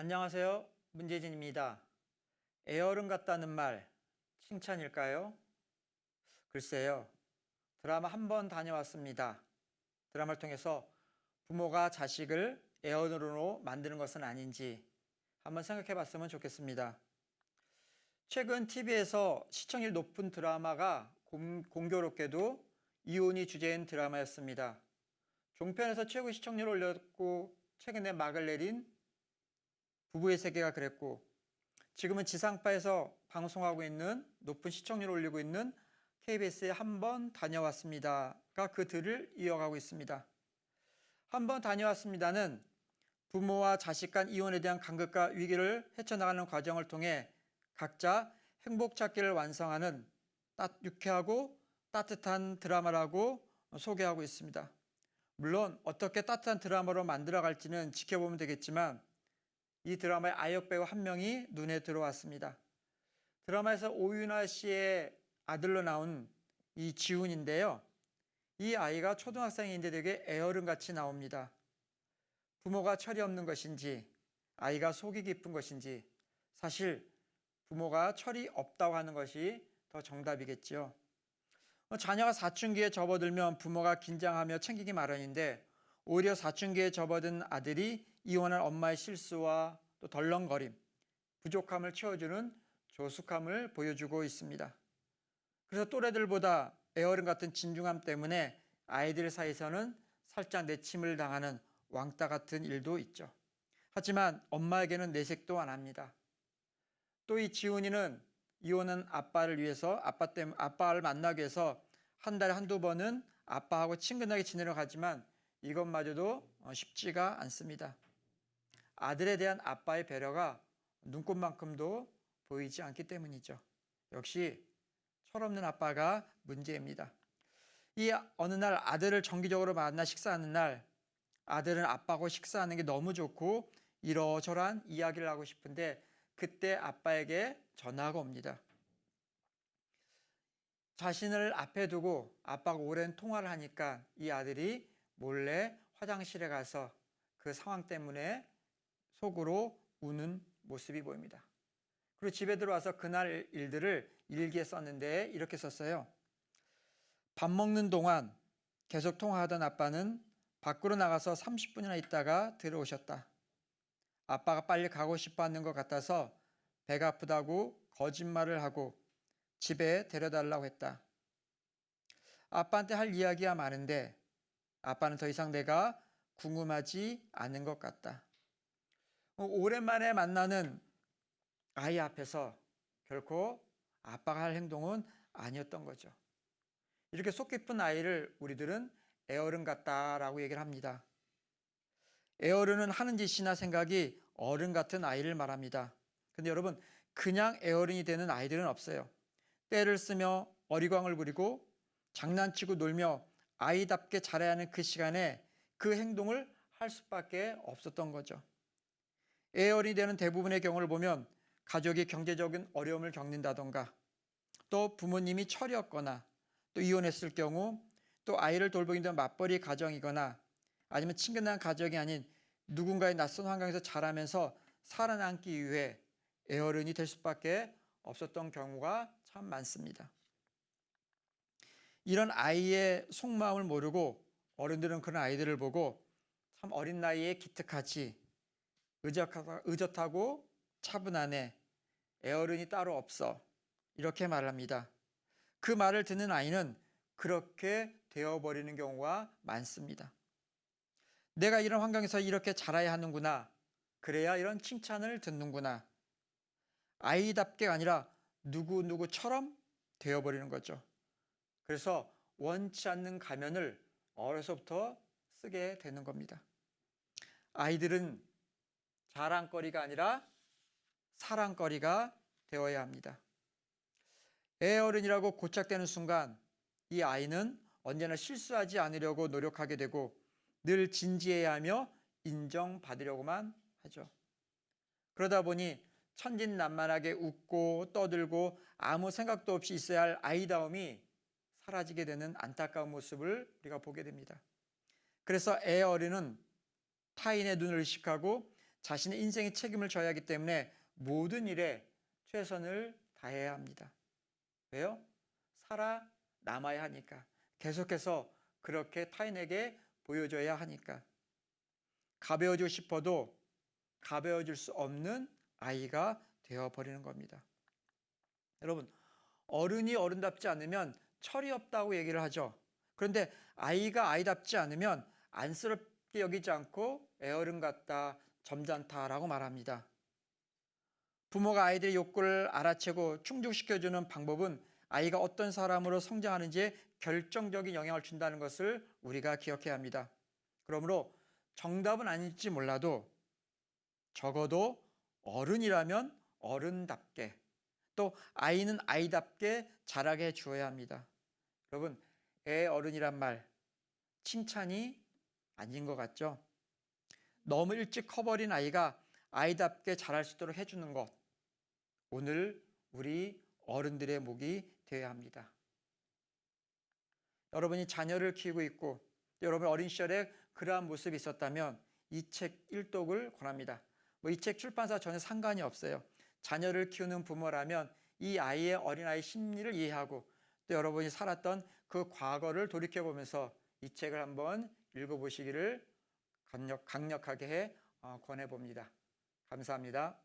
안녕하세요. 문재진입니다. 애어른 같다는 말, 칭찬일까요? 글쎄요. 드라마 한 번 다녀왔습니다. 드라마를 통해서 부모가 자식을 애어른으로 만드는 것은 아닌지 한번 생각해 봤으면 좋겠습니다. 최근 TV에서 시청률 높은 드라마가 공교롭게도 이혼이 주제인 드라마였습니다. 종편에서 최고 시청률을 올렸고 최근에 막을 내린 부부의 세계가 그랬고, 지금은 지상파에서 방송하고 있는 높은 시청률을 올리고 있는 KBS에 한 번 다녀왔습니다가 그 들을 이어가고 있습니다. 한 번 다녀왔습니다는 부모와 자식 간 이혼에 대한 간극과 위기를 헤쳐나가는 과정을 통해 각자 행복 찾기를 완성하는 유쾌하고 따뜻한 드라마라고 소개하고 있습니다. 물론 어떻게 따뜻한 드라마로 만들어갈지는 지켜보면 되겠지만 이 드라마의 아역배우 한 명이 눈에 들어왔습니다. 드라마에서 오윤아 씨의 아들로 나온 이 지훈인데요. 이 아이가 초등학생인데 되게 애어른같이 나옵니다. 부모가 철이 없는 것인지 아이가 속이 깊은 것인지 사실 부모가 철이 없다고 하는 것이 더 정답이겠지요. 자녀가 사춘기에 접어들면 부모가 긴장하며 챙기기 마련인데 오히려 사춘기에 접어든 아들이 이혼한 엄마의 실수와 또 덜렁거림, 부족함을 채워주는 조숙함을 보여주고 있습니다. 그래서 또래들보다 애어른 같은 진중함 때문에 아이들 사이에서는 살짝 내침을 당하는 왕따 같은 일도 있죠. 하지만 엄마에게는 내색도 안 합니다. 또 이 지훈이는 이혼한 아빠를 위해서 아빠를 만나기 위해서 한 달에 한두 번은 아빠하고 친근하게 지내려 가지만 이것마저도 쉽지가 않습니다. 아들에 대한 아빠의 배려가 눈꽃만큼도 보이지 않기 때문이죠. 역시 철없는 아빠가 문제입니다. 이 어느 날 아들을 정기적으로 만나 식사하는 날 아들은 아빠하고 식사하는 게 너무 좋고 이러저러한 이야기를 하고 싶은데 그때 아빠에게 전화가 옵니다. 자신을 앞에 두고 아빠가 오랜 통화를 하니까 이 아들이 몰래 화장실에 가서 그 상황 때문에 속으로 우는 모습이 보입니다. 그리고 집에 들어와서 그날 일들을 일기에 썼는데 이렇게 썼어요. 밥 먹는 동안 계속 통화하던 아빠는 밖으로 나가서 30분이나 있다가 들어오셨다. 아빠가 빨리 가고 싶어 하는 것 같아서 배가 아프다고 거짓말을 하고 집에 데려달라고 했다. 아빠한테 할 이야기가 많은데 아빠는 더 이상 내가 궁금하지 않은 것 같다. 오랜만에 만나는 아이 앞에서 결코 아빠가 할 행동은 아니었던 거죠. 이렇게 속 깊은 아이를 우리들은 애어른 같다라고 얘기를 합니다. 애어른은 하는 짓이나 생각이 어른 같은 아이를 말합니다. 근데 여러분, 그냥 애어른이 되는 아이들은 없어요. 때를 쓰며 어리광을 부리고 장난치고 놀며 아이답게 자라야 하는 그 시간에 그 행동을 할 수밖에 없었던 거죠. 애어른이 되는 대부분의 경우를 보면 가족이 경제적인 어려움을 겪는다던가 또 부모님이 철이 없거나 또 이혼했을 경우 또 아이를 돌보기 힘든 맞벌이 가정이거나 아니면 친근한 가족이 아닌 누군가의 낯선 환경에서 자라면서 살아남기 위해 애어른이 될 수밖에 없었던 경우가 참 많습니다. 이런 아이의 속마음을 모르고 어른들은 그런 아이들을 보고 참 어린 나이에 기특하지, 의젓하고 차분하네, 애어른이 따로 없어, 이렇게 말합니다. 그 말을 듣는 아이는 그렇게 되어버리는 경우가 많습니다. 내가 이런 환경에서 이렇게 자라야 하는구나, 그래야 이런 칭찬을 듣는구나, 아이답게가 아니라 누구누구처럼 되어버리는 거죠. 그래서 원치 않는 가면을 어려서부터 쓰게 되는 겁니다. 아이들은 자랑거리가 아니라 사랑거리가 되어야 합니다. 애어른이라고 고착되는 순간 이 아이는 언제나 실수하지 않으려고 노력하게 되고 늘 진지해야 하며 인정받으려고만 하죠. 그러다 보니 천진난만하게 웃고 떠들고 아무 생각도 없이 있어야 할 아이다움이 사라지게 되는 안타까운 모습을 우리가 보게 됩니다. 그래서 애어른은 타인의 눈을 의식하고 자신의 인생의 책임을 져야 하기 때문에 모든 일에 최선을 다해야 합니다. 왜요? 살아남아야 하니까. 계속해서 그렇게 타인에게 보여줘야 하니까. 가벼워지고 싶어도 가벼워질 수 없는 아이가 되어버리는 겁니다. 여러분, 어른이 어른답지 않으면 철이 없다고 얘기를 하죠. 그런데 아이가 아이답지 않으면 안쓰럽게 여기지 않고 애어른 같다, 점잖다라고 말합니다. 부모가 아이들의 욕구를 알아채고 충족시켜주는 방법은 아이가 어떤 사람으로 성장하는지에 결정적인 영향을 준다는 것을 우리가 기억해야 합니다. 그러므로 정답은 아닐지 몰라도 적어도 어른이라면 어른답게, 또 아이는 아이답게 자라게 해주어야 합니다. 여러분, 애 어른이란 말 칭찬이 아닌 것 같죠? 너무 일찍 커버린 아이가 아이답게 자랄 수 있도록 해주는 것, 오늘 우리 어른들의 목이 되어야 합니다. 여러분이 자녀를 키우고 있고 여러분 어린 시절에 그러한 모습이 있었다면 이 책 일독을 권합니다. 이 책 출판사 전혀 상관이 없어요. 자녀를 키우는 부모라면 이 아이의 어린아이 심리를 이해하고 또 여러분이 살았던 그 과거를 돌이켜보면서 이 책을 한번 읽어보시기를 강력하게 권해봅니다. 감사합니다.